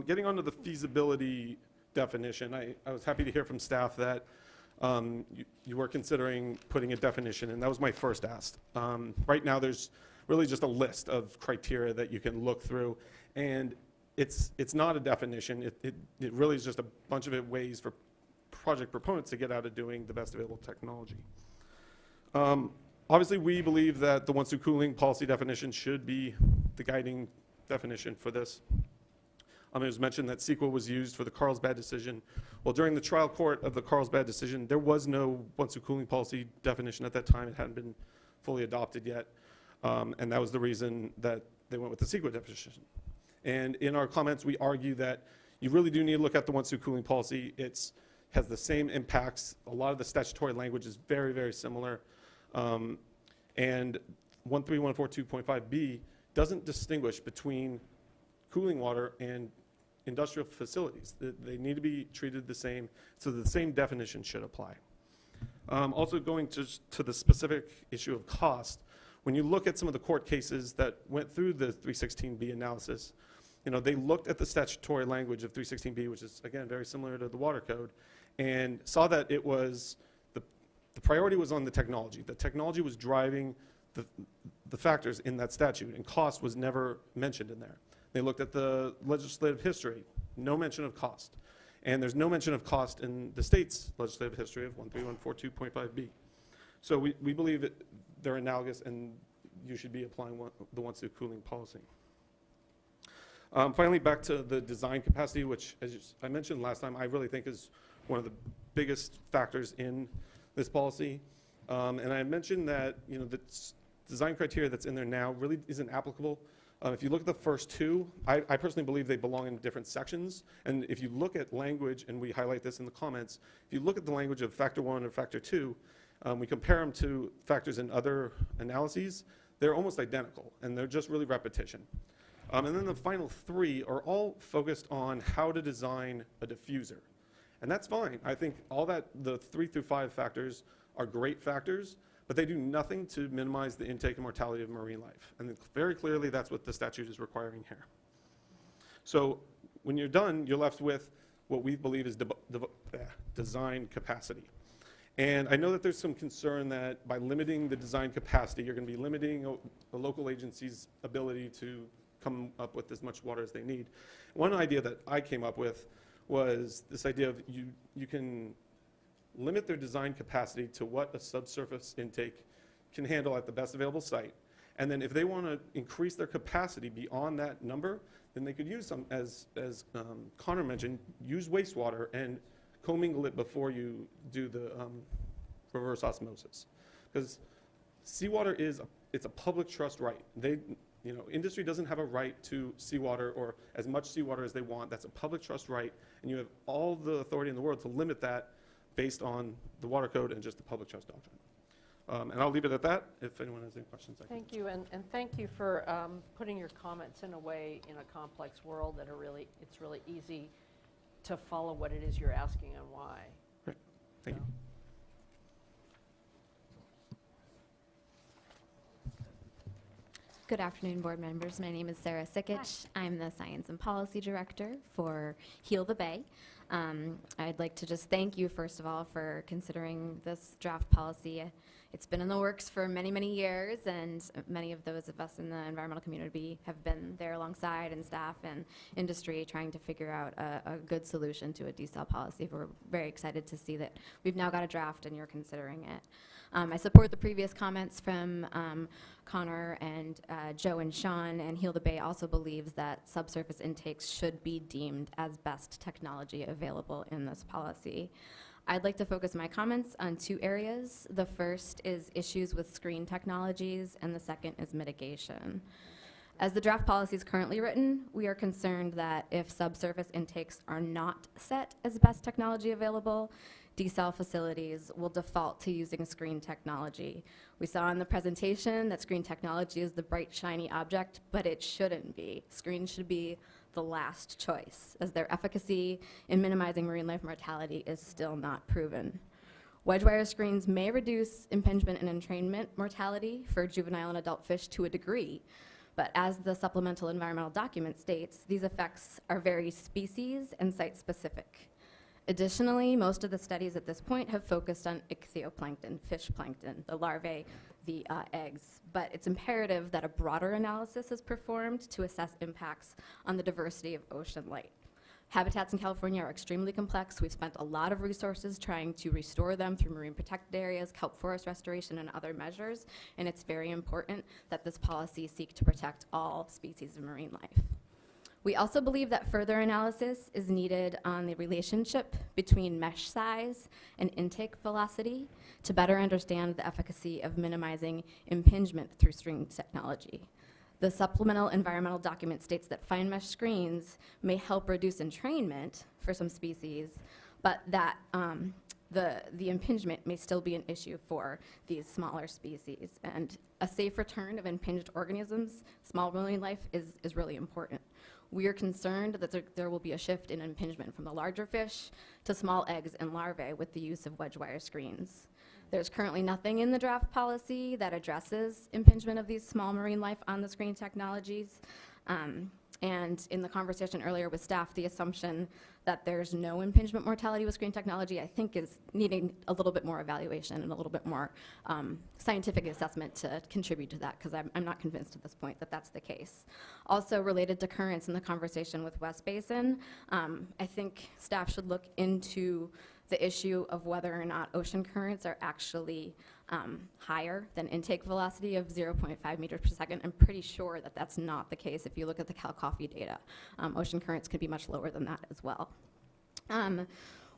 Getting onto the feasibility definition, I was happy to hear from staff that you were considering putting a definition, and that was my first ask. Right now, there's really just a list of criteria that you can look through, and it's not a definition. It really is just a bunch of ways for project proponents to get out of doing the best available technology. Obviously, we believe that the once-through cooling policy definition should be the guiding definition for this. It was mentioned that CEQA was used for the Carlsbad decision. Well, during the trial court of the Carlsbad decision, there was no once-through cooling policy definition at that time. It hadn't been fully adopted yet, and that was the reason that they went with the CEQA definition. And in our comments, we argue that you really do need to look at the once-through cooling policy. It has the same impacts. A lot of the statutory language is very, very similar. And 13142.5b doesn't distinguish between cooling water and industrial facilities. They need to be treated the same, so the same definition should apply. Also going to the specific issue of cost, when you look at some of the court cases that went through the 316B analysis, they looked at the statutory language of 316B, which is, again, very similar to the water code, and saw that it was, the priority was on the technology. The technology was driving the factors in that statute, and cost was never mentioned in there. They looked at the legislative history, no mention of cost. And there's no mention of cost in the state's legislative history of 13142.5b. So we believe that they're analogous, and you should be applying the once-through cooling policy. Finally, back to the design capacity, which, as I mentioned last time, I really think is one of the biggest factors in this policy. And I mentioned that the design criteria that's in there now really isn't applicable. If you look at the first two, I personally believe they belong in different sections. And if you look at language, and we highlight this in the comments, if you look at the language of factor 1 or factor 2, we compare them to factors in other analyses, they're almost identical, and they're just really repetition. And then the final three are all focused on how to design a diffuser. And that's fine. I think all that, the 3 through 5 factors are great factors, but they do nothing to minimize the intake and mortality of marine life. And very clearly, that's what the statute is requiring here. So when you're done, you're left with what we believe is design capacity. And I know that there's some concern that by limiting the design capacity, you're going to be limiting the local agency's ability to come up with as much water as they need. One idea that I came up with was this idea of you can limit their design capacity to what a subsurface intake can handle at the best available site. And then if they want to increase their capacity beyond that number, then they could use some, as Connor mentioned, use wastewater and commingle it before you do the reverse osmosis. Because seawater it's a public trust right. Industry doesn't have a right to seawater or as much seawater as they want. That's a public trust right, and you have all the authority in the world to limit that based on the water code and just the public trust doctrine. And I'll leave it at that. If anyone has any questions, I can. Thank you, and thank you for putting your comments in a way in a complex world that it's really easy to follow what it is you're asking and why. Great, thank you. Good afternoon, board members. My name is Sarah Sikich. I'm the Science and Policy Director for Heal the Bay. I'd like to just thank you, first of all, for considering this draft policy. It's been in the works for many, many years, and many of those of us in the environmental community have been there alongside, and staff and industry trying to figure out a good solution to a desal policy. We're very excited to see that we've now got a draft and you're considering it. I support the previous comments from Connor and Joe and Sean, and Heal the Bay also believes that subsurface intakes should be deemed as best technology available in this policy. I'd like to focus my comments on two areas. The first is issues with screen technologies, and the second is mitigation. As the draft policy is currently written, we are concerned that if subsurface intakes are not set as best technology available, desal facilities will default to using screen technology. We saw in the presentation that screen technology is the bright, shiny object, but it shouldn't be. Screen should be the last choice, as their efficacy in minimizing marine life mortality is still not proven. Wedge wire screens may reduce impingement and entrainment mortality for juvenile and adult fish to a degree, But as the supplemental environmental document states, these effects are very species and site-specific. Additionally, most of the studies at this point have focused on ichthyoplankton, fish plankton, the larvae, the eggs. But it's imperative that a broader analysis is performed to assess impacts on the diversity of ocean life. Habitats in California are extremely complex. We've spent a lot of resources trying to restore them through marine protected areas, kelp forest restoration, and other measures, and it's very important that this policy seek to protect all species of marine life. We also believe that further analysis is needed on the relationship between mesh size and intake velocity to better understand the efficacy of minimizing impingement through string technology. The supplemental environmental document states that fine mesh screens may help reduce entrainment for some species, but that the impingement may still be an issue for these smaller species. And a safe return of impinged organisms, small marine life, is really important. We are concerned that there will be a shift in impingement from the larger fish to small eggs and larvae with the use of wedge wire screens. There's currently nothing in the draft policy that addresses impingement of these small marine life on the screen technologies. And in the conversation earlier with staff, the assumption that there's no impingement mortality with screen technology, I think, is needing a little bit more evaluation and a little bit more scientific assessment to contribute to that, because I'm not convinced at this point that that's the case. Also related to currents in the conversation with West Basin, I think staff should look into the issue of whether or not ocean currents are actually higher than intake velocity of 0.5 meters per second. I'm pretty sure that that's not the case if you look at the Cal Coffee data. Ocean currents could be much lower than that as well.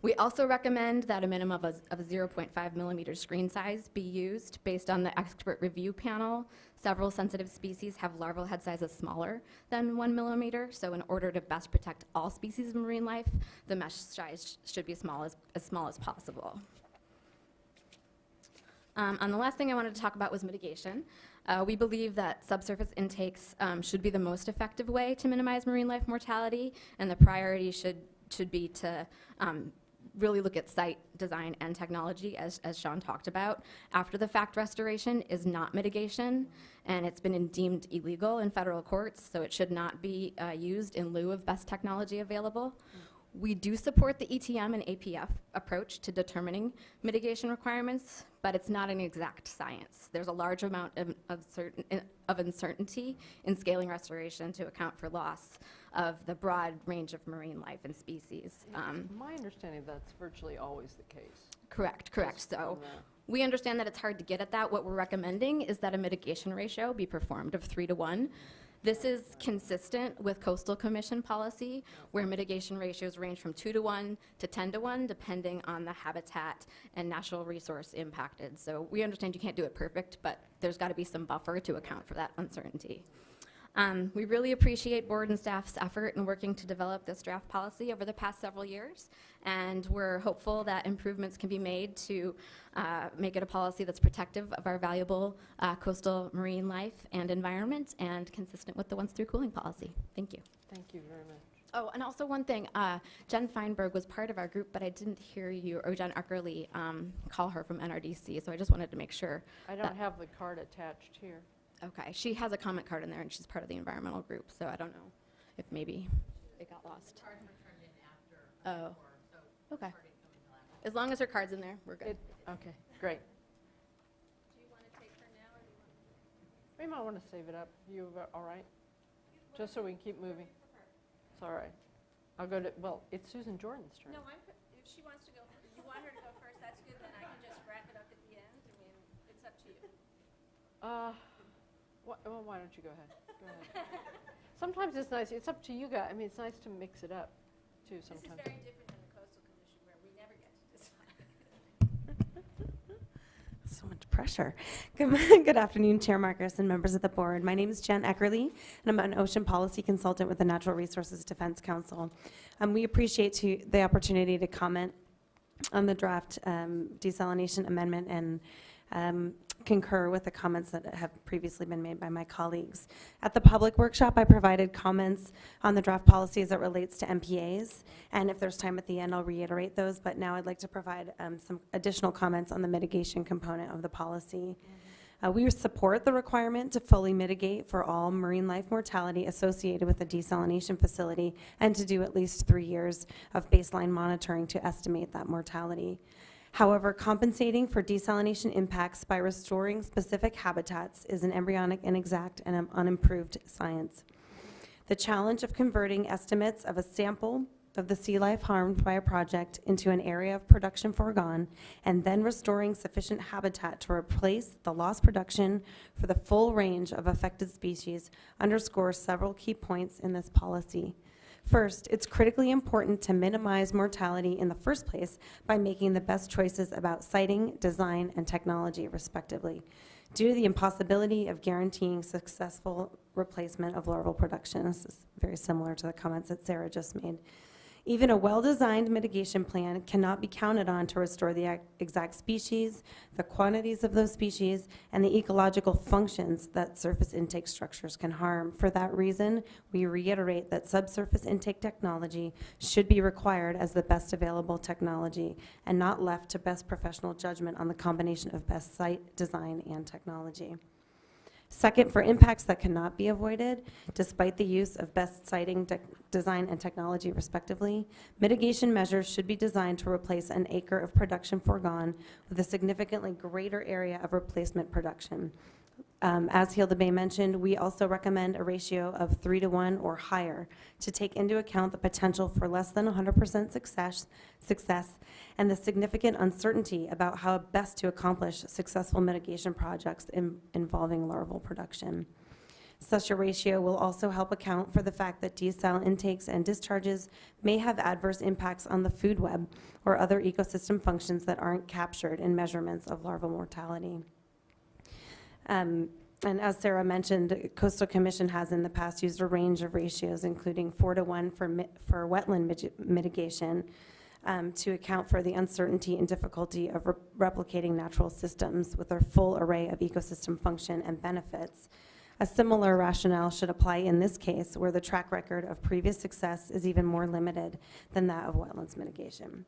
We also recommend that a minimum of a 0.5 millimeter screen size be used. Based on the expert review panel, several sensitive species have larval head sizes smaller than 1 millimeter, so in order to best protect all species of marine life, the mesh size should be as small as possible. And the last thing I wanted to talk about was mitigation. We believe that subsurface intakes should be the most effective way to minimize marine life mortality, and the priority should be to really look at site design and technology, as Sean talked about. After the fact restoration is not mitigation, and it's been deemed illegal in federal courts, so it should not be used in lieu of best technology available. We do support the ETM and APF approach to determining mitigation requirements, but it's not an exact science. There's a large amount of uncertainty in scaling restoration to account for loss of the broad range of marine life and species. My understanding, that's virtually always the case. Correct. Just So from the- we understand that it's hard to get at that. What we're recommending is that a mitigation ratio be performed of 3 to 1. This is consistent with Coastal Commission policy, where mitigation ratios range from 2 to 1 to 10 to 1, depending on the habitat and natural resource impacted. So we understand you can't do it perfect, but there's got to be some buffer to account for that uncertainty. We really appreciate board and staff's effort in working to develop this draft policy over the past several years, and we're hopeful that improvements can be made to make it a policy that's protective of our valuable coastal marine life and environment and consistent with the once through cooling policy. Thank you. Thank you very much. Oh, and also one thing, Jen Feinberg was part of our group, but I didn't hear you, or Jen Eckerly, call her from NRDC, so I just wanted to make sure. I don't have the card attached here. Okay, she has a comment card in there, and she's part of the environmental group, so I don't know if maybe it got lost. Cards were turned in after. Oh, So okay. card didn't come until after. As long as her card's in there, we're good. Okay, great. Do you want to take her now, or do you want to? We might want to save it up. You all right? Just so we can keep moving. It's all right. I'll go to, well, it's Susan Jordan's turn. No, if she wants to go, you want her to go first, that's good, then I can just wrap it up at the end. I mean, it's up to you. Well, why don't you go ahead? Go ahead. Sometimes it's nice. It's up to you guys. I mean, it's nice to mix it up, too, This is sometimes. very different than the Coastal Commission, where we never get to decide. So much pressure. Good afternoon, Chair Marcus and members of the board. My name is Jen Eckerly, and I'm an ocean policy consultant with the Natural Resources Defense Council. We appreciate the opportunity to comment on the draft desalination amendment and concur with the comments that have previously been made by my colleagues. At the public workshop, I provided comments on the draft policy as it relates to MPAs, and if there's time at the end, I'll reiterate those, but now I'd like to provide some additional comments on the mitigation component of the policy. We support the requirement to fully mitigate for all marine life mortality associated with a desalination facility and to do at least 3 years of baseline monitoring to estimate that mortality. However, compensating for desalination impacts by restoring specific habitats is an embryonic, inexact, and unimproved science. The challenge of converting estimates of a sample of the sea life harmed by a project into an area of production foregone, and then restoring sufficient habitat to replace the lost production for the full range of affected species underscores several key points in this policy. First, it's critically important to minimize mortality in the first place by making the best choices about siting, design, and technology, respectively, due to the impossibility of guaranteeing successful replacement of larval production. This is very similar to the comments that Sarah just made. Even a well-designed mitigation plan cannot be counted on to restore the exact species, the quantities of those species, and the ecological functions that surface intake structures can harm. For that reason, we reiterate that subsurface intake technology should be required as the best available technology and not left to best professional judgment on the combination of best site, design, and technology. Second, for impacts that cannot be avoided, despite the use of best siting, design, and technology, respectively, mitigation measures should be designed to replace an acre of production foregone with a significantly greater area of replacement production. As Heal the Bay mentioned, we also recommend a ratio of 3 to 1 or higher to take into account the potential for less than 100% success and the significant uncertainty about how best to accomplish successful mitigation projects involving larval production. Such a ratio will also help account for the fact that desal intakes and discharges may have adverse impacts on the food web or other ecosystem functions that aren't captured in measurements of larval mortality. And as Sarah mentioned, the Coastal Commission has in the past used a range of ratios, including 4 to 1 for wetland mitigation, to account for the uncertainty and difficulty of replicating natural systems with their full array of ecosystem function and benefits. A similar rationale should apply in this case, where the track record of previous success is even more limited than that of wetlands mitigation.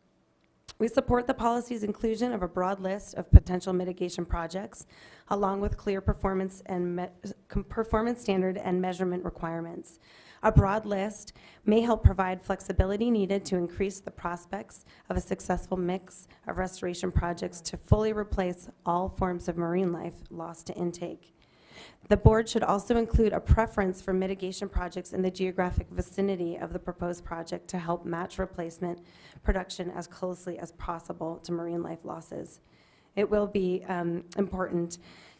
We support the policy's inclusion of a broad list of potential mitigation projects, along with clear performance and performance standard and measurement requirements. A broad list may help provide flexibility needed to increase the prospects of a successful mix of restoration projects to fully replace all forms of marine life lost to intake. The board should also include a preference for mitigation projects in the geographic vicinity of the proposed project to help match replacement production as closely as possible to marine life losses. It will be important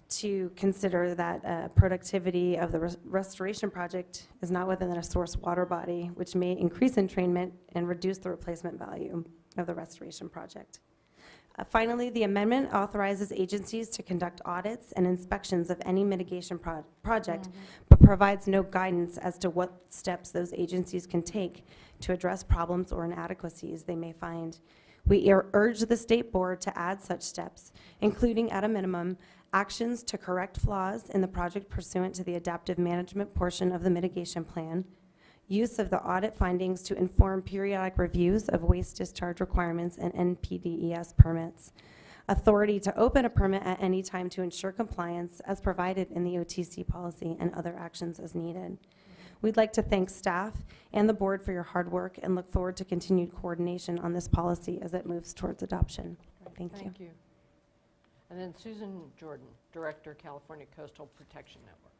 to consider that productivity of the restoration project is not within a source water body, which may increase entrainment and reduce the replacement value of the restoration project. Finally, the amendment authorizes agencies to conduct audits and inspections of any mitigation project, but provides no guidance as to what steps those agencies can take to address problems or inadequacies they may find. We urge the State Board to add such steps, including at a minimum, actions to correct flaws in the project pursuant to the adaptive management portion of the mitigation plan, use of the audit findings to inform periodic reviews of waste discharge requirements and NPDES permits, authority to open a permit at any time to ensure compliance as provided in the OTC policy, and other actions as needed. We'd like to thank staff and the board for your hard work and look forward to continued coordination on this policy as it moves towards adoption. Thank you. Thank you. And then Susan Jordan, Director, California Coastal Protection Network.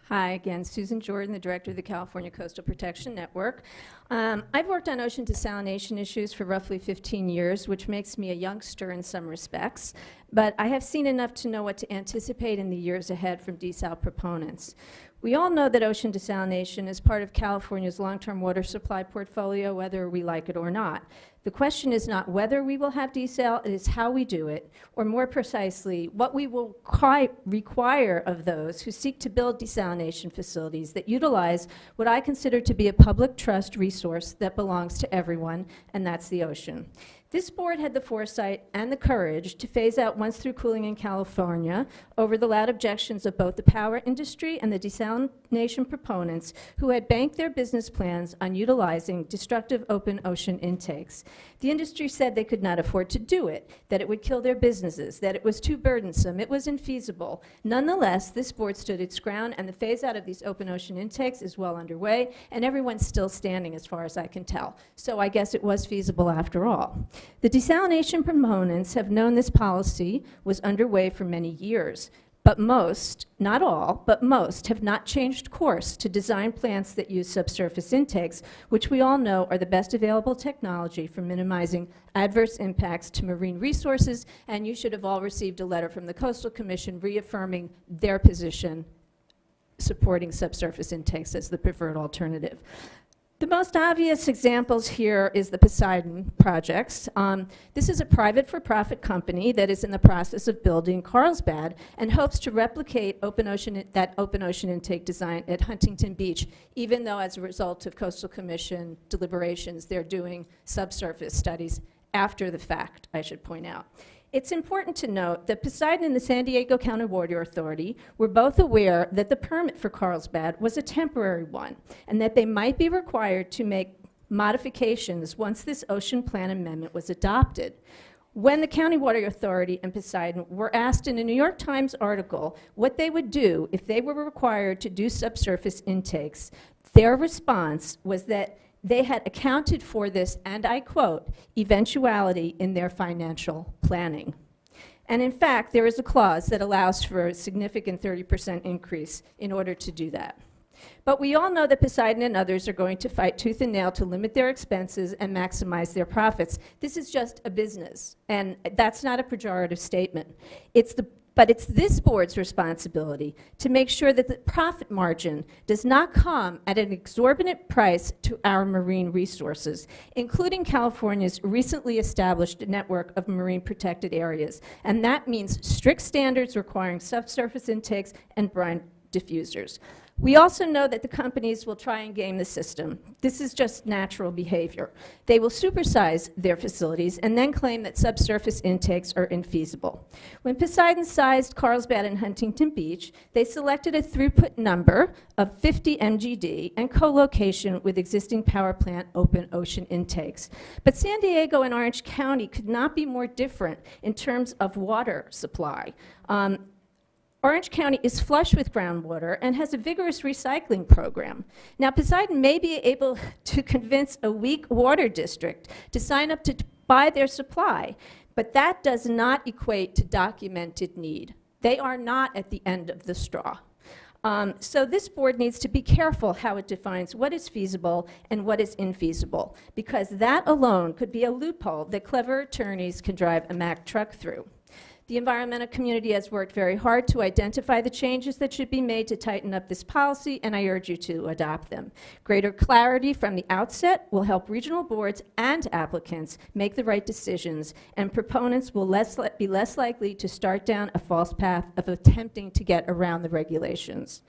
Hi, again, Susan Jordan, the Director of the California Coastal Protection Network. I've worked on ocean desalination issues for roughly 15 years, which makes me a youngster in some respects, but I have seen enough to know what to anticipate in the years ahead from desal proponents. We all know that ocean desalination is part of California's long-term water supply portfolio, whether we like it or not. The question is not whether we will have desal, it is how we do it, or more precisely, what we will require of those who seek to build desalination facilities that utilize what I consider to be a public trust resource that belongs to everyone, and that's the ocean. This board had the foresight and the courage to phase out once-through cooling in California over the loud objections of both the power industry and the desalination proponents who had banked their business plans on utilizing destructive open ocean intakes. The industry said they could not afford to do it, that it would kill their businesses, that it was too burdensome, it was infeasible. Nonetheless, this board stood its ground, and the phase-out of these open ocean intakes is well underway, and everyone's still standing as far as I can tell. So I guess it was feasible after all. The desalination proponents have known this policy was underway for many years. But most, not all, but most have not changed course to design plants that use subsurface intakes, which we all know are the best available technology for minimizing adverse impacts to marine resources, and you should have all received a letter from the Coastal Commission reaffirming their position supporting subsurface intakes as the preferred alternative. The most obvious examples here is the Poseidon projects. This is a private for-profit company that is in the process of building Carlsbad and hopes to replicate that open ocean intake design at Huntington Beach, even though as a result of Coastal Commission deliberations, they're doing subsurface studies after the fact, I should point out. It's important to note that Poseidon and the San Diego County Water Authority were both aware that the permit for Carlsbad was a temporary one and that they might be required to make modifications once this ocean plan amendment was adopted. When the County Water Authority and Poseidon were asked in a New York Times article what they would do if they were required to do subsurface intakes, their response was that they had accounted for this, and I quote, eventuality in their financial planning. And in fact, there is a clause that allows for a significant 30% increase in order to do that. But we all know that Poseidon and others are going to fight tooth and nail to limit their expenses and maximize their profits. This is just a business, and that's not a pejorative statement. But it's this board's responsibility to make sure that the profit margin does not come at an exorbitant price to our marine resources, including California's recently established network of marine protected areas. And that means strict standards requiring subsurface intakes and brine diffusers. We also know that the companies will try and game the system. This is just natural behavior. They will supersize their facilities and then claim that subsurface intakes are infeasible. When Poseidon sized Carlsbad and Huntington Beach, they selected a throughput number of 50 MGD and co-location with existing power plant open ocean intakes. But San Diego and Orange County could not be more different in terms of water supply. Orange County is flush with groundwater and has a vigorous recycling program. Now, Poseidon may be able to convince a weak water district to sign up to buy their supply, but that does not equate to documented need. They are not at the end of the straw. So this board needs to be careful how it defines what is feasible and what is infeasible, because that alone could be a loophole that clever attorneys can drive a Mack truck through. The environmental community has worked very hard to identify the changes that should be made to tighten up this policy, and I urge you to adopt them. Greater clarity from the outset will help regional boards and applicants make the right decisions, and proponents will be less likely to start down a false path of attempting to get around the regulations.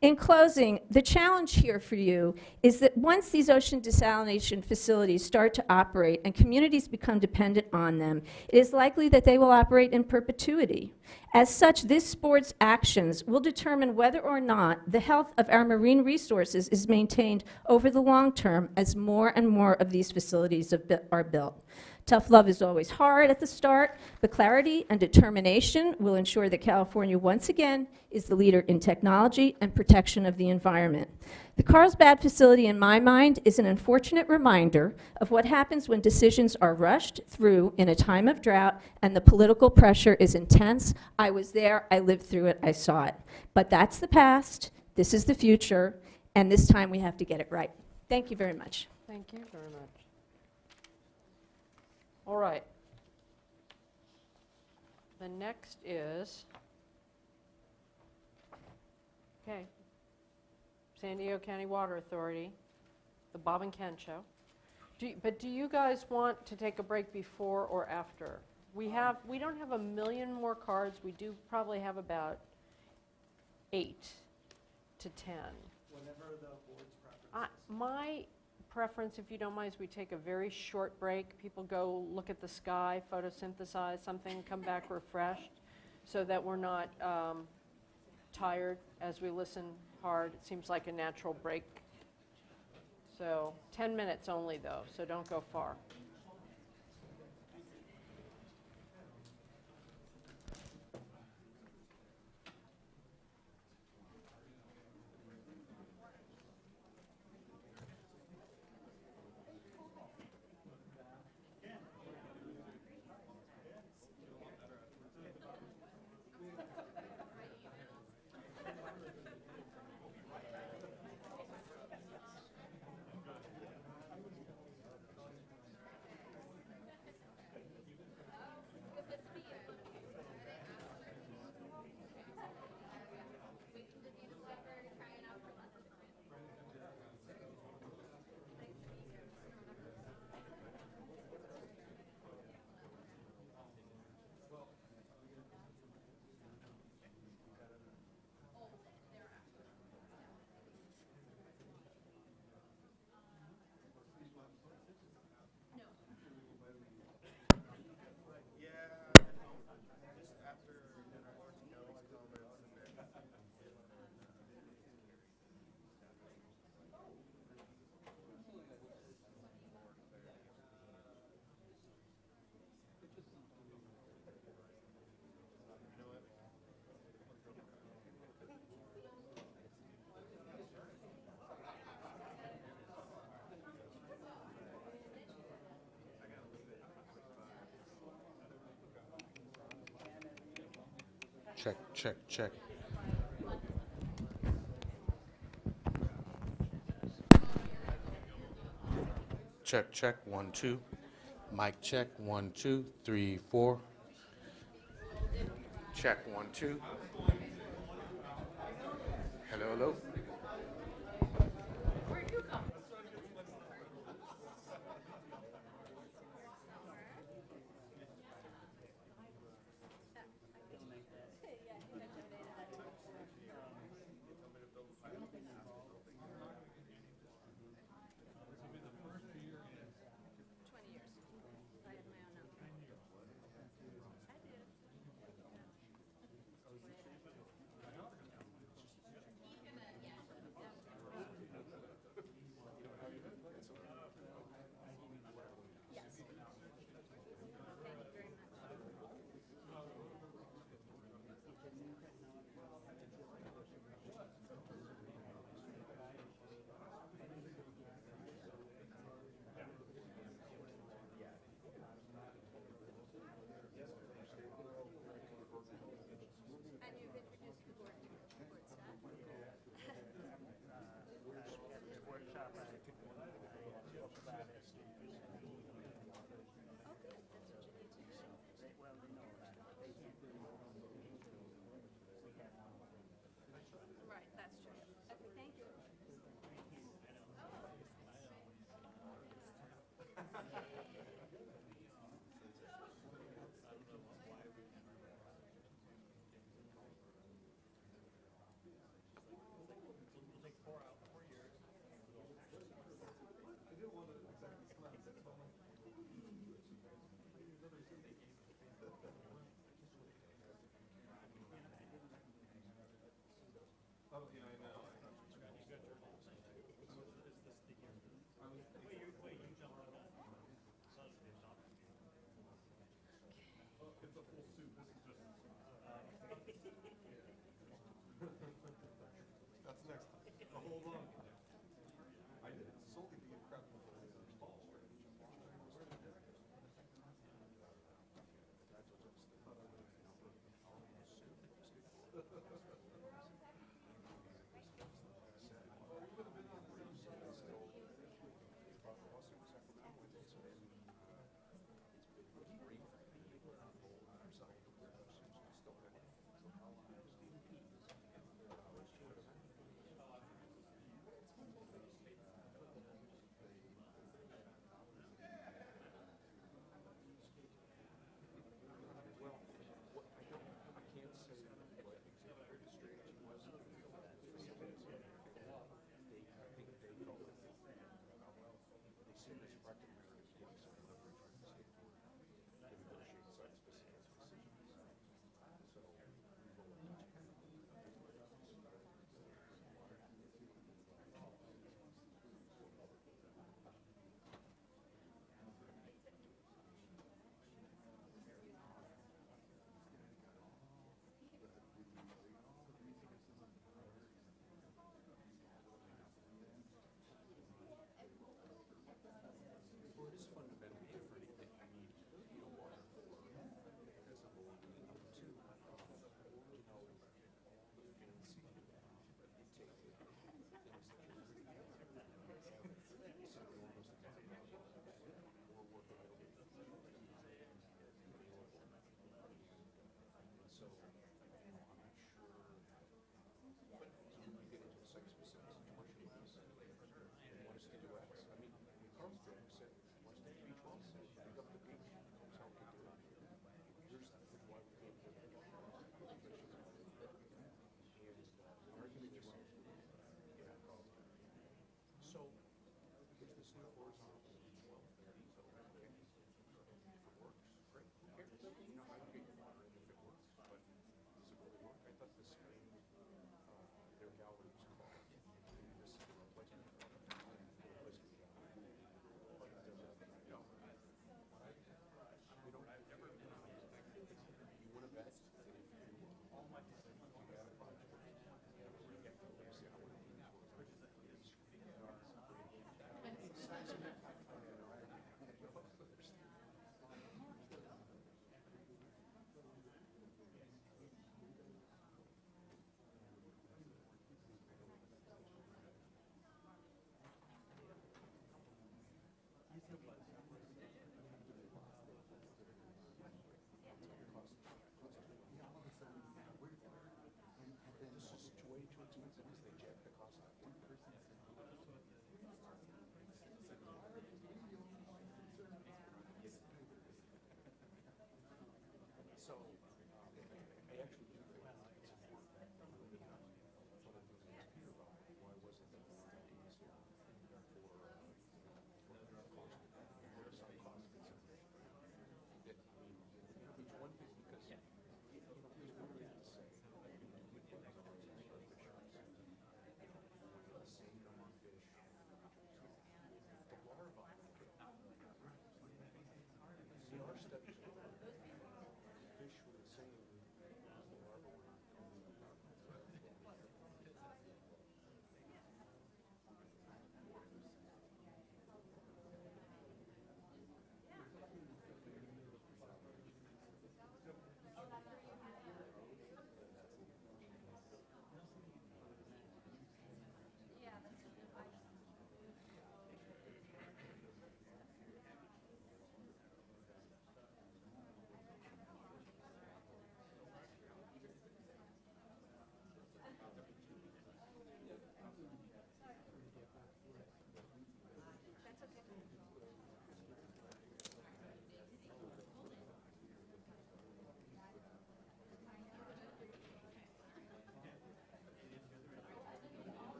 In closing, the challenge here for you is that once these ocean desalination facilities start to operate and communities become dependent on them, it is likely that they will operate in perpetuity. As such, this board's actions will determine whether or not the health of our marine resources is maintained over the long term as more and more of these facilities are built. Tough love is always hard at the start, but clarity and determination will ensure that California once again is the leader in technology and protection of the environment. The Carlsbad facility, in my mind, is an unfortunate reminder of what happens when decisions are rushed through in a time of drought and the political pressure is intense. I was there, I lived through it, I saw it. But that's the past, this is the future, and this time we have to get it right. Thank you very much. Thank you very much. All right. The next is, okay, San Diego County Water Authority, the Bob and Ken Show. But do you guys want to take a break before or after? We don't have a million more cards. We do probably have about 8 to 10. Whenever the board's preference. My preference, if you don't mind, is we take a very short break. People go look at the sky, photosynthesize something, come back refreshed, so that we're not tired as we listen hard. It seems like a natural break. So 10 minutes only, though, so don't go far. Check, check, check. Check, check, 1, 2. Mic check, 1, 2, 3, 4. Check, 1, 2. Hello, hello.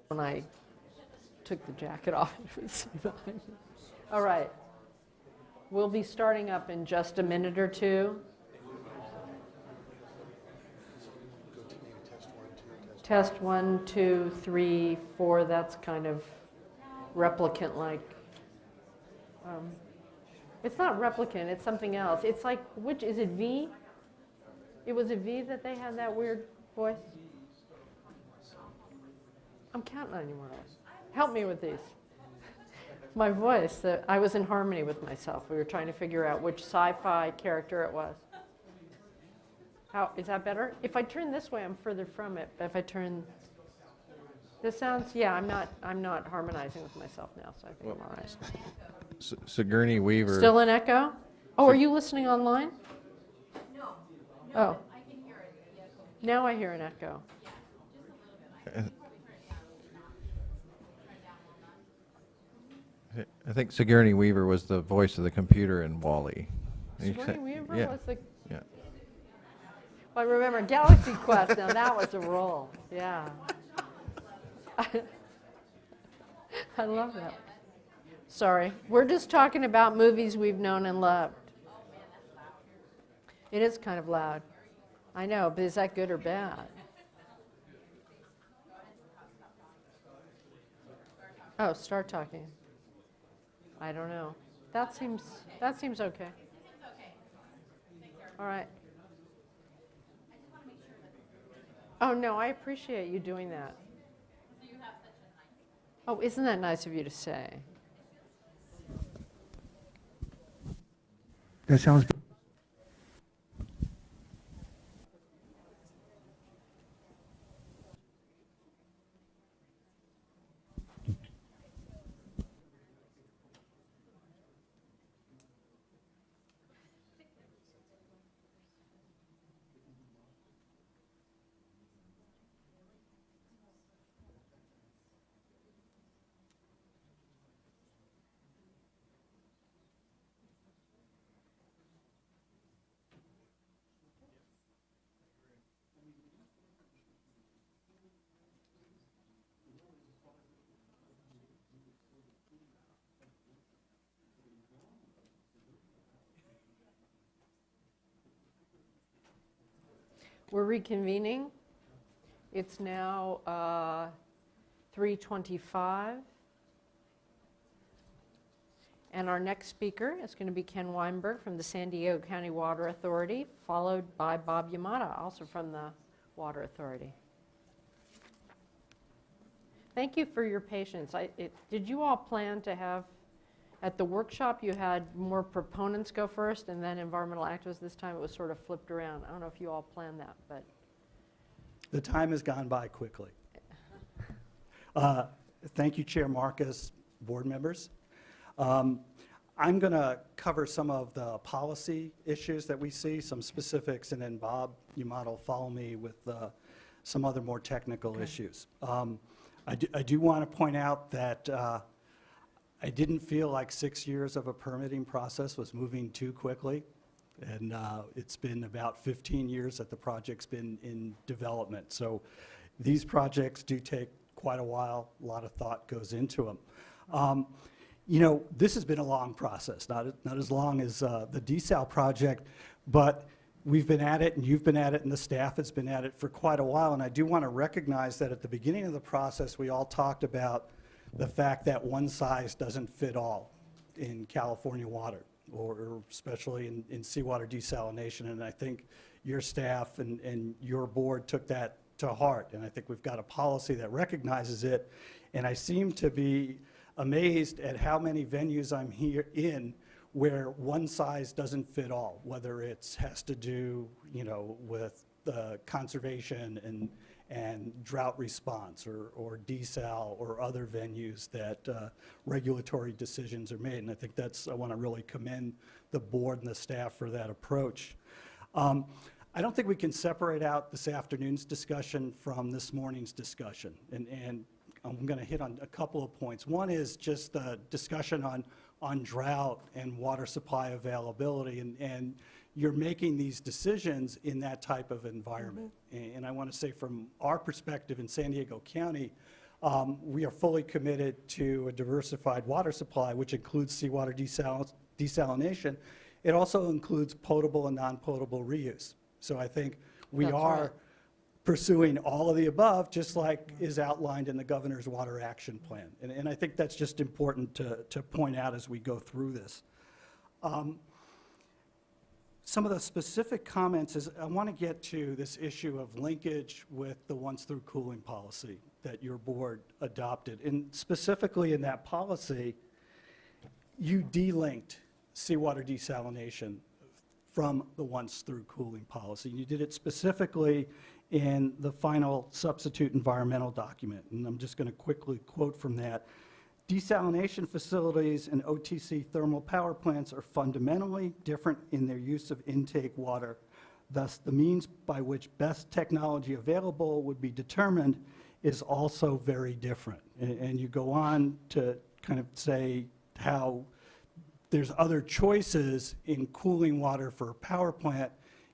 when I took the jacket off. It was behind me. All right. We'll be starting up in just a minute or two. Test 1, 2, 3, 4. That's kind of replicant-like. It's not replicant, it's something else. It's like, which, is it V? It was a V that they had that weird voice? I'm counting on you, Marlis. Help me with these. My voice, I was in harmony with myself. We were trying to figure out which sci-fi character it was. How, is that better? If I turn this way, I'm further from it. But if I turn, this sounds, yeah, I'm not harmonizing with myself now, so I think I'm all right. Sigourney Weaver. Still an echo? Oh, are you listening online? No. Oh. I can hear it. Now I hear an echo. I think Sigourney Weaver was the voice of the computer in WALL-E. Sigourney Weaver Yeah. was the, Yeah. well, I remember Galaxy Quest, now that was a roll, yeah. I love that. Sorry, we're just talking about movies we've known and loved. It is kind of loud. I know, but is that good or bad? Oh, start talking. I don't know. That seems okay. All right. Oh, no, I appreciate you doing that. Oh, isn't that nice of you to say? That sounds. We're reconvening. It's now 3:25. And our next speaker is going to be Ken Weinberg from the San Diego County Water Authority, followed by Bob Yamada, also from the Water Authority. Thank you for your patience. Did you all plan to have, at the workshop, you had more proponents go first and then environmental activists? This time it was sort of flipped around. I don't know if you all planned that, but. The time has gone by quickly. Thank you, Chair Marcus, board members. I'm going to cover some of the policy issues that we see, some specifics, and then Bob Yamada will follow me with some other more technical issues. I do want to point out that I didn't feel like 6 years of a permitting process was moving too quickly. And it's been about 15 years that the project's been in development. So these projects do take quite a while. A lot of thought goes into them. You know, this has been a long process, not as long as the desal project, but we've been at it, and you've been at it, and the staff has been at it for quite a while. And I do want to recognize that at the beginning of the process, we all talked about the fact that one size doesn't fit all in California water, or especially in seawater desalination. And I think your staff and your board took that to heart. And I think we've got a policy that recognizes it. And I seem to be amazed at how many venues I'm here in where one size doesn't fit all, whether it has to do, you know, with conservation and drought response, or desal, or other venues that regulatory decisions are made. And I think I want to really commend the board and the staff for that approach. I don't think we can separate out this afternoon's discussion from this morning's discussion. And I'm going to hit on a couple of points. One is just the discussion on drought and water supply availability, and you're making these decisions in that type of environment. And I want to say, from our perspective in San Diego County, We are fully committed to a diversified water supply, which includes seawater desalination. It also includes potable and non-potable reuse. So I think we That's are right. pursuing all of the above, just like is outlined in the governor's water action plan. And I think that's just important to point out as we go through this. Some of the specific comments is I want to get to this issue of linkage with the once-through cooling policy that your board adopted. And specifically in that policy, you delinked seawater desalination from the once-through cooling policy. You did it specifically in the final substitute environmental document. And I'm just going to quickly quote from that. Desalination facilities and OTC thermal power plants are fundamentally different in their use of intake water. Thus, the means by which best technology available would be determined is also very different. And you go on to kind of say how there's other choices in cooling water for a power plant.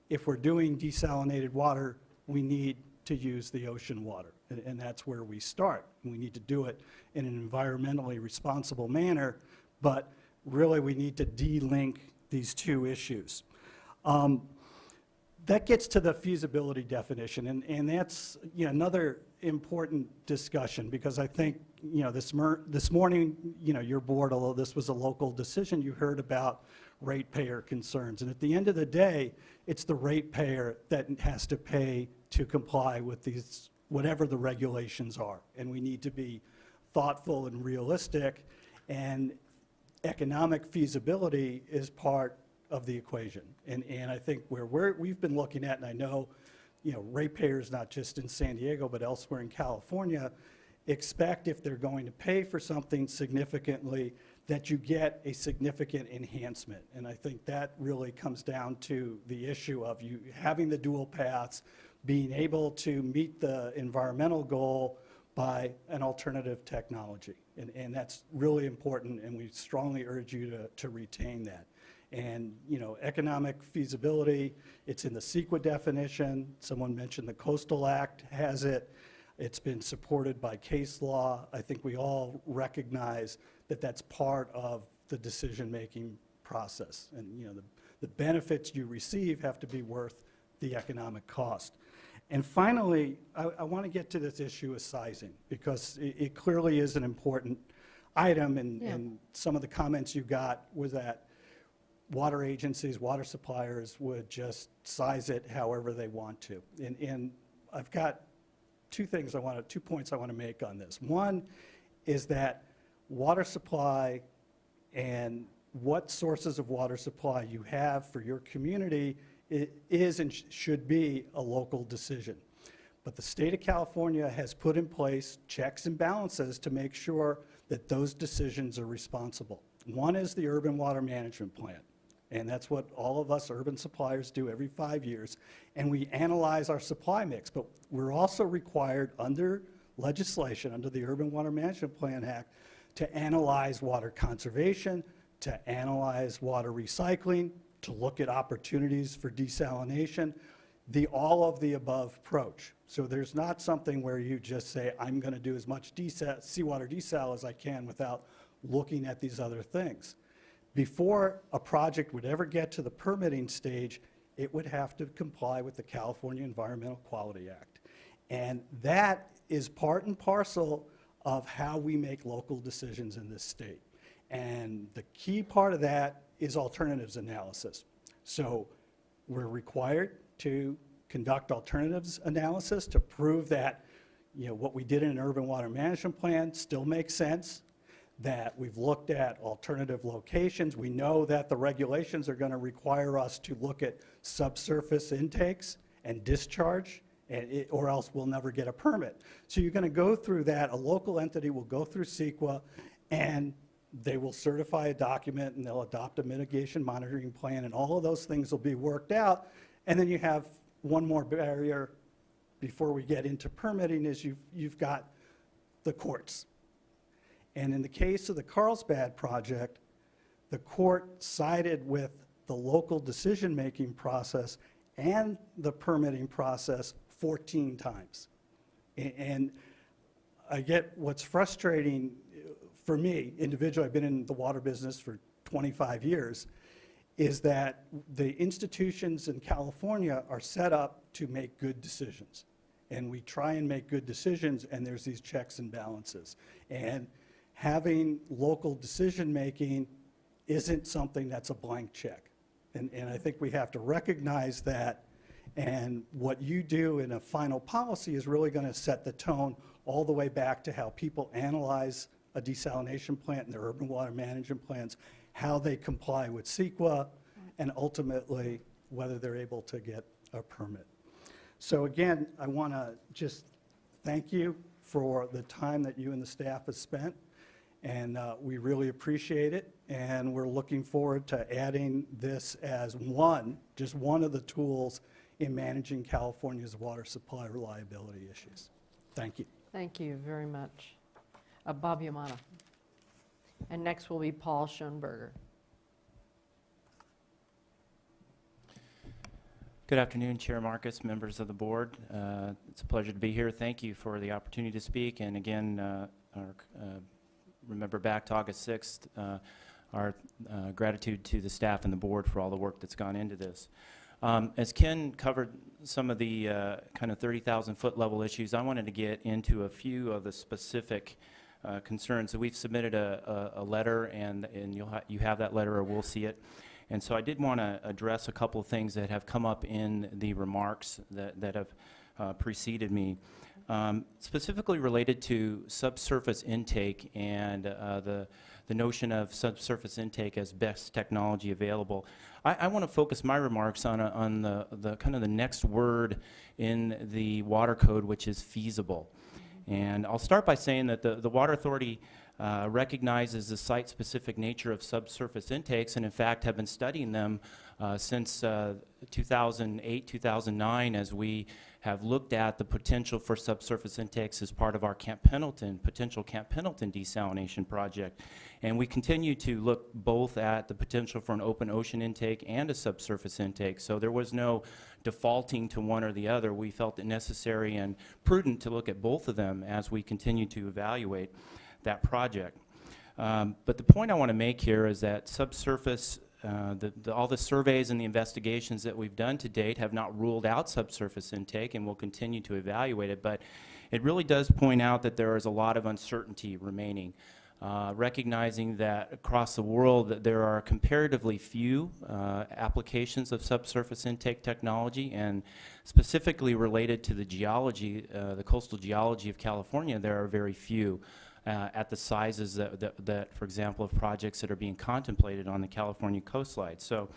If we're doing desalinated water, we need to use the ocean water. And that's where we start. We need to do it in an environmentally responsible manner, but really we need to de-link these two issues. That gets to the feasibility definition, and that's another important discussion, because I think this morning, your board, although this was a local decision, you heard about ratepayer concerns. And at the end of the day, it's the ratepayer that has to pay to comply with these, whatever the regulations are. And we need to be thoughtful and realistic, and economic feasibility is part of the equation. And I think where we've been looking at, and I know, ratepayers, not just in San Diego, but elsewhere in California, expect if they're going to pay for something significantly, that you get a significant enhancement. And I think that really comes down to the issue of you having the dual paths, being able to meet the environmental goal by an alternative technology. And that's really important, and we strongly urge you to retain that. And, economic feasibility, it's in the CEQA definition. Someone mentioned the Coastal Act has it. It's been supported by case law. I think we all recognize that that's part of the decision-making process. And, the benefits you receive have to be worth the economic cost. And finally, I want to get to this issue of sizing, because it clearly is an important item, and some of the comments you got was that water agencies, water suppliers would just size it however they want to. And I've got two points I want to make on this. One is that water supply and what sources of water supply you have for your community is and should be a local decision. But the state of California has put in place checks and balances to make sure that those decisions are responsible. One is the Urban Water Management Plan, and that's what all of us urban suppliers do every 5 years, and we analyze our supply mix. But we're also required under legislation, under the Urban Water Management Plan Act, to analyze water conservation, to analyze water recycling, to look at opportunities for desalination, the all of the above approach. So there's not something where you just say, I'm going to do as much seawater desal as I can without looking at these other things. Before a project would ever get to the permitting stage, it would have to comply with the California Environmental Quality Act. And that is part and parcel of how we make local decisions in this state. And the key part of that is alternatives analysis. So we're required to conduct alternatives analysis to prove that what we did in an urban water management plan still makes sense, that we've looked at alternative locations. We know that the regulations are going to require us to look at subsurface intakes and discharge, or else we'll never get a permit. So you're going to go through that. A local entity will go through CEQA, and they will certify a document, and they'll adopt a mitigation monitoring plan, and all of those things will be worked out. And then you have one more barrier before we get into permitting, is you've got the courts. And in the case of the Carlsbad project, the court sided with the local decision-making process and the permitting process 14 times. And I get what's frustrating for me individually, I've been in the water business for 25 years, is that the institutions in California are set up to make good decisions. And we try and make good decisions, and there's these checks and balances. And having local decision-making isn't something that's a blank check. And I think we have to recognize that, and what you do in a final policy is really going to set the tone all the way back to how people analyze a desalination plant and their urban water management plans, how they comply with CEQA, and ultimately whether they're able to get a permit. So again, I want to just thank you for the time that you and the staff have spent, and we really appreciate it, and we're looking forward to adding this as just one of the tools in managing California's water supply reliability issues. Thank you. Thank you very much. Bob Yamana. And next will be Paul Schoenberger. Good afternoon, Chair Marcus, members of the board. It's a pleasure to be here. Thank you for the opportunity to speak. And again, remember back to August 6th, our gratitude to the staff and the board for all the work that's gone into this. As Ken covered some of the kind of 30,000-foot level issues, I wanted to get into a few of the specific concerns. So we've submitted a letter, and you have that letter, or we'll see it. And so I did want to address a couple of things that have come up in the remarks that have preceded me, specifically related to subsurface intake and the notion of subsurface intake as best technology available. I want to focus my remarks on the kind of the next word in the water code, which is feasible. And I'll start by saying that the Water Authority recognizes the site-specific nature of subsurface intakes, and in fact have been studying them since 2008, 2009, as we have looked at the potential for subsurface intakes as part of our potential Camp Pendleton desalination project. And we continue to look both at the potential for an open ocean intake and a subsurface intake. So there was no defaulting to one or the other. We felt it necessary and prudent to look at both of them as we continue to evaluate that project. But the point I want to make here is that subsurface, all the surveys and the investigations that we've done to date have not ruled out subsurface intake, and we'll continue to evaluate it. But it really does point out that there is a lot of uncertainty remaining. Recognizing that across the world that there are comparatively few applications of subsurface intake technology, and specifically related to the geology, the coastal geology of California, there are very few at the sizes that, for example, of projects that are being contemplated on the California coastline. So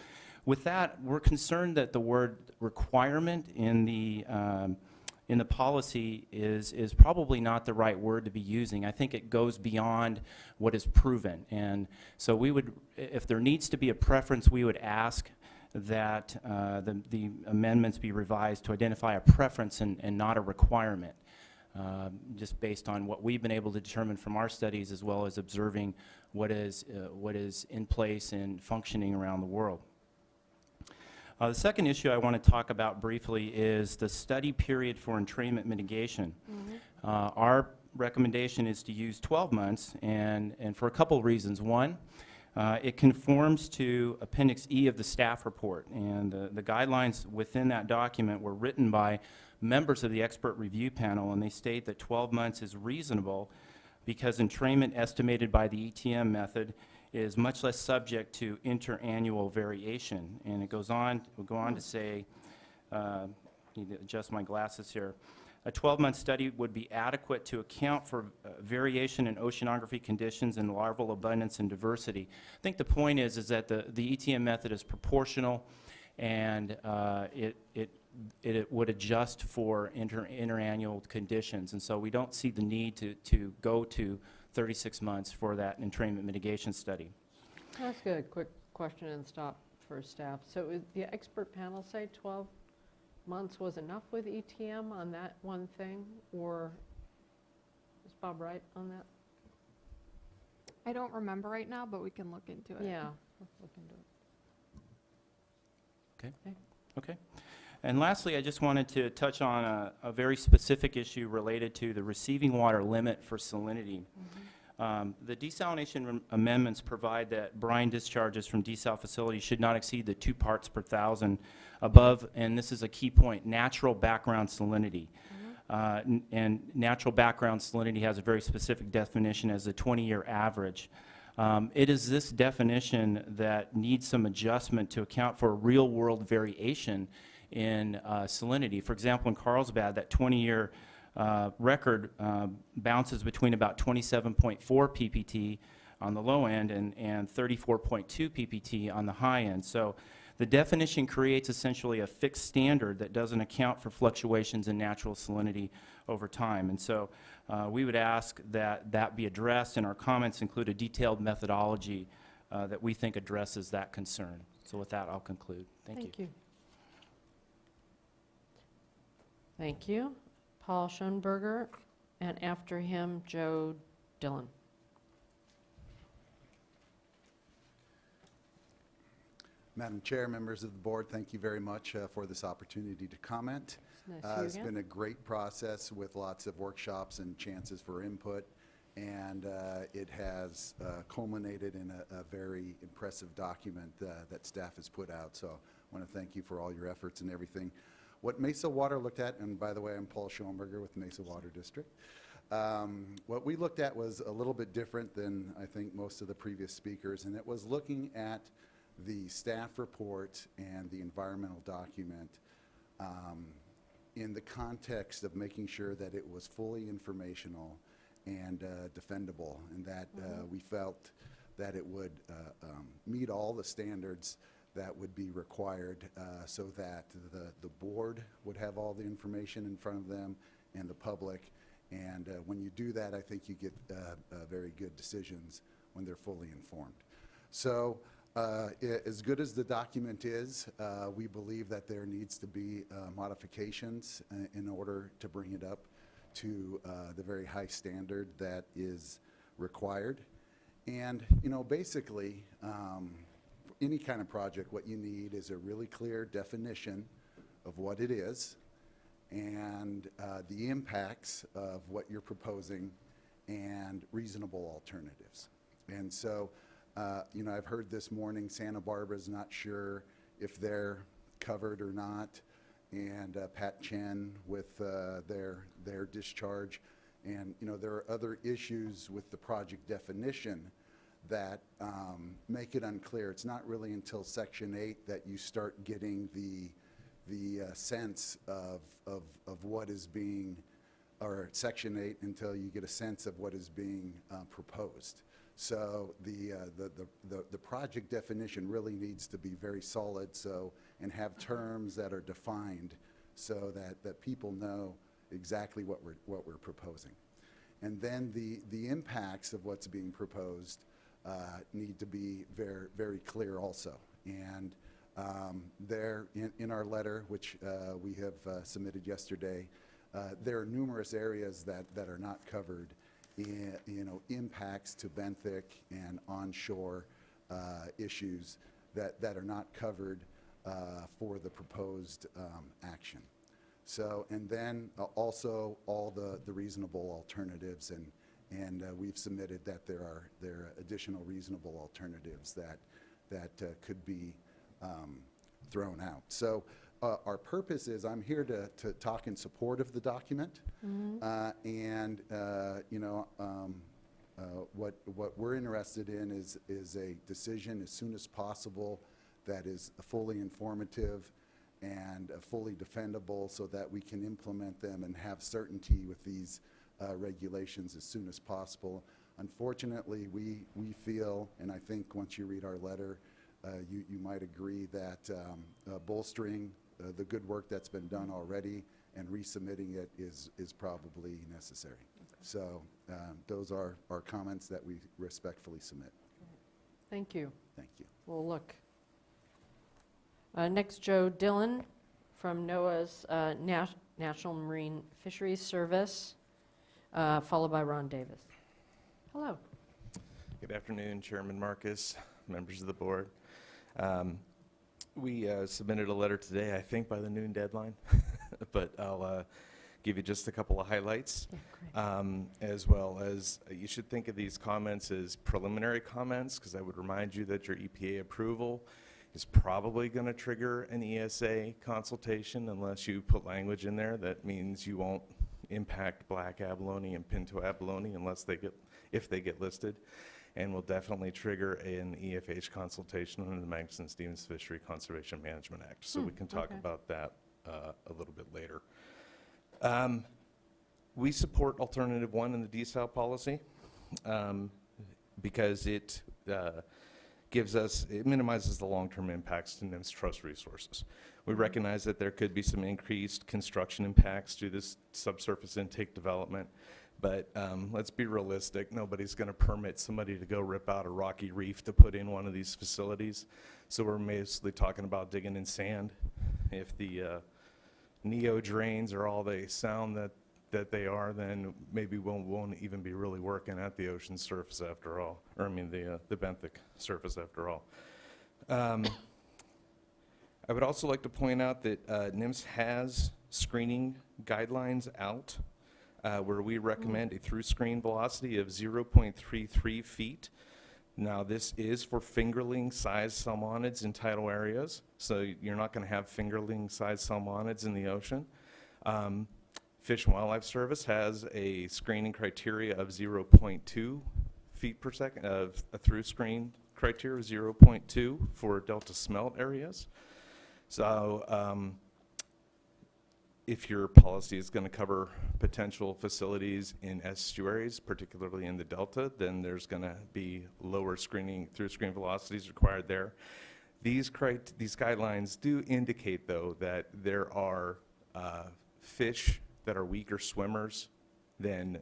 with that, we're concerned that the word requirement in the policy is probably not the right word to be using. I think it goes beyond what is proven. And so we would, if there needs to be a preference, we would ask that the amendments be revised to identify a preference and not a requirement, just based on what we've been able to determine from our studies, as well as observing what is in place and functioning around the world. The second issue I want to talk about briefly is the study period for entrainment mitigation. Our recommendation is to use 12 months, and for a couple of reasons. One, it conforms to Appendix E of the staff report, and the guidelines within that document were written by members of the expert review panel, and they state that 12 months is reasonable because entrainment estimated by the ETM method is much less subject to interannual variation. And it goes on, we'll go on to say, need to adjust my glasses here, a 12-month study would be adequate to account for variation in oceanography conditions and larval abundance and diversity. I think the point is that the ETM method is proportional, and it would adjust for interannual conditions. And so we don't see the need to go to 36 months for that entrainment mitigation study. Ask a quick question and stop for staff. So the expert panel say 12 months was enough with ETM on that one thing, or is Bob right on that? I don't remember right now, but we can look into it. Yeah, let's look into it. Okay. Okay. And lastly, I just wanted to touch on a very specific issue related to the receiving water limit for salinity. The desalination amendments provide that brine discharges from desal facilities should not exceed the 2 parts per thousand above, and this is a key point, natural background salinity. And natural background salinity has a very specific definition as a 20-year average. It is this definition that needs some adjustment to account for real-world variation in salinity. For example, in Carlsbad, that 20-year record bounces between about 27.4 ppt on the low end and 34.2 ppt on the high end. So the definition creates essentially a fixed standard that doesn't account for fluctuations in natural salinity over time. And so we would ask that that be addressed, and our comments include a detailed methodology that we think addresses that concern. So with that, I'll conclude. Thank you. Thank you. Paul Schoenberger, and after him, Joe Dillon. Madam Chair, members of the board, thank you very much for this opportunity to comment. Nice to see you It's again. been a great process with lots of workshops and chances for input, and it has culminated in a very impressive document that staff has put out. So I want to thank you for all your efforts and everything. What Mesa Water looked at, and by the way, I'm Paul Schoenberger with Mesa Water District. What we looked at was a little bit different than I think most of the previous speakers, and it was looking at the staff report and the environmental document in the context of making sure that it was fully informational and defendable, and that we felt that it would meet all the standards that would be required so that the board would have all the information in front of them and the public. And when you do that, I think you get very good decisions when they're fully informed. So as good as the document is, we believe that there needs to be modifications in order to bring it up to the very high standard that is required. And, you know, basically, any kind of project, what you need is a really clear definition of what it is and the impacts of what you're proposing and reasonable alternatives. And so, you know, I've heard this morning Santa Barbara's not sure if they're covered or not, and Pat Chen with their discharge. And, you know, there are other issues with the project definition that make it unclear. It's not really until Section 8 that you start getting the sense of what is being, or Section 8 until you get a sense of what is being proposed. So the project definition really needs to be very solid, so, and have terms that are defined so that people know exactly what we're proposing. And then the impacts of what's being proposed need to be very, very clear also. And there in our letter, which we have submitted yesterday, there are numerous areas that are not covered in, you know, impacts to benthic and onshore issues that are not covered for the proposed action. So, and then also all the reasonable alternatives, and we've submitted that there are additional reasonable alternatives that could be thrown out. So our purpose is, I'm here to talk in support of the document, and you know, what we're interested in is a decision as soon as possible that is fully informative and fully defendable, so that we can implement them and have certainty with these regulations as soon as possible. Unfortunately, we feel, and I think once you read our letter, you might agree that bolstering the good work that's been done already and resubmitting it is probably necessary. Okay. So those are our comments that we respectfully submit. Thank you. Thank you. Well, look. Next, Joe Dillon from NOAA's National Marine Fisheries Service, followed by Ron Davis. Hello. Good afternoon, Chairman Marcus, members of the board. We submitted a letter today, I think by the noon deadline, but I'll give you just a couple of highlights. As well as, you should think of these comments as preliminary comments, because I would remind you that your EPA approval is probably going to trigger an ESA consultation unless you put language in there that means you won't impact black abalone and pinto abalone if they get listed, and will definitely trigger an EFH consultation under the Magnuson-Stevens Fishery Conservation Management Act. So we can talk about that a little bit later. We support alternative 1 in the desal policy because it it minimizes the long-term impacts to NIMS trust resources. We recognize that there could be some increased construction impacts due to this subsurface intake development, but let's be realistic. Nobody's going to permit somebody to go rip out a rocky reef to put in one of these facilities. So we're mostly talking about digging in sand. If the neo drains are all they sound that they are, then maybe we won't even be really working at the ocean surface after all, or I mean the benthic surface after all. I would also like to point out that NIMS has screening guidelines out where we recommend a through screen velocity of 0.33 feet. Now this is for fingerling sized salmonids in tidal areas, so you're not going to have fingerling sized salmonids in the ocean. Fish and Wildlife Service has a screening criteria of 0.2 feet per second, of a through screen criteria of 0.2 for delta smelt areas. So if your policy is going to cover potential facilities in estuaries, particularly in the delta, then there's going to be lower screening through screen velocities required there. These guidelines do indicate, though, that there are fish that are weaker swimmers and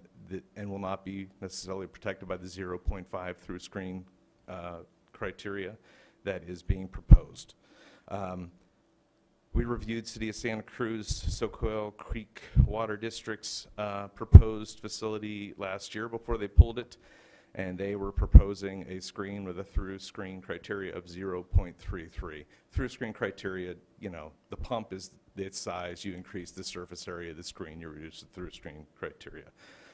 will not be necessarily protected by the 0.5 through screen criteria that is being proposed. We reviewed City of Santa Cruz, Soquel Creek Water District's proposed facility last year before they pulled it, and they were proposing a screen with a through screen criteria of 0.33. Through screen criteria, you know, the pump is its size, you increase the surface area of the screen, you reduce the through screen criteria.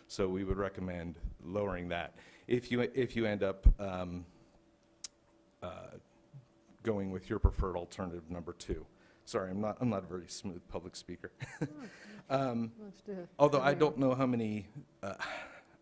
So we would recommend lowering that. If you end up going with your preferred alternative number 2. Sorry, I'm not a very smooth public speaker. Let's do it. Although I don't know how many,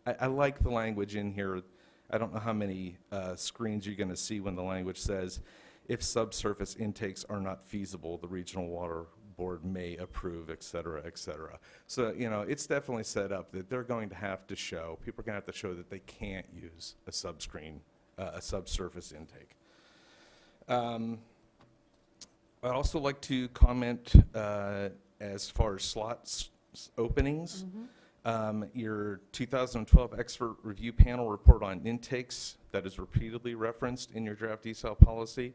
I like the language in here. I don't know how many screens you're going to see when the language says, if subsurface intakes are not feasible, the Regional Water Board may approve, et cetera, et cetera. So, you know, it's definitely set up that they're going to have to show, people are going to have to show that they can't use a subscreen, a subsurface intake. I'd also like to comment as far as slots openings. Your 2012 expert review panel report on intakes that is repeatedly referenced in your draft desal policy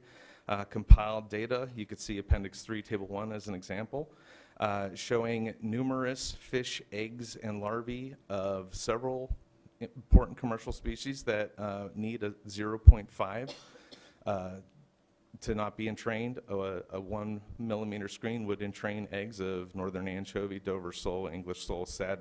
compiled data. You could see Appendix 3, Table 1 as an example, showing numerous fish eggs and larvae of several important commercial species that need a 0.5 to not be entrained. A 1 millimeter screen would entrain eggs of northern anchovy, Dover sole, English sole, sad